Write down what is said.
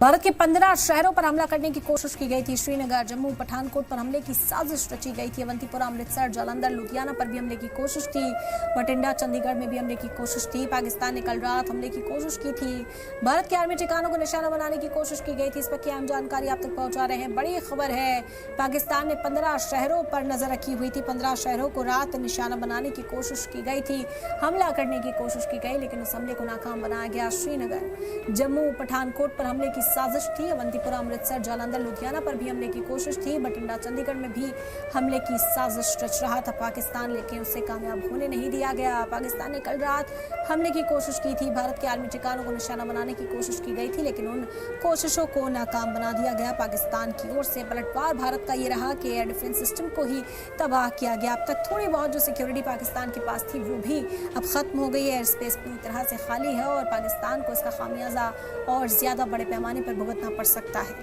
भारत के 15 शहरों पर हमला करने की कोशिश की गई थी। श्रीनगर, जम्मू, पठानकोट पर हमले की साजिश रची गई थी। अवंतीपुरा, अमृतसर, जालंधर, लुधियाना पर भी हमले की कोशिश थी। बठिंडा, चंडीगढ़ में भी हमले की कोशिश थी। पाकिस्तान ने कल रात हमले की कोशिश की थी। भारत के आर्मी ठिकानों को निशाना बनाने की कोशिश की गई थी। इस पर की अहम जानकारी आप तक पहुंचा रहे हैं। बड़ी खबर है, पाकिस्तान ने 15 शहरों पर नजर रखी हुई थी। 15 शहरों को रात निशाना बनाने की कोशिश की गई थी। हमला करने की कोशिश की गई, लेकिन उस हमले को नाकाम बनाया गया। श्रीनगर, जम्मू, पठानकोट पर हमले की साजिश थी। अवंतीपुरा, अमृतसर, जालंधर, लुधियाना पर भी हमले की कोशिश थी। बठिंडा, चंडीगढ़ में भी हमले की साजिश रच रहा था पाकिस्तान, लेकिन उसे कामयाब होने नहीं दिया गया। पाकिस्तान ने कल रात हमले की कोशिश की थी। भारत के आर्मी ठिकानों को निशाना बनाने की कोशिश की गई थी, लेकिन उन कोशिशों को नाकाम बना दिया गया। पाकिस्तान की ओर से पलटवार भारत का ये रहा कि एयर डिफेंस सिस्टम को ही तबाह किया गया। अब तक थोड़ी बहुत जो सिक्योरिटी पाकिस्तान के पास थी वो भी अब खत्म हो गई है। एयर स्पेस पूरी तरह से खाली है और पाकिस्तान को इसका खामियाजा और ज्यादा बड़े पैमाने पर भुगतना पड़ सकता है।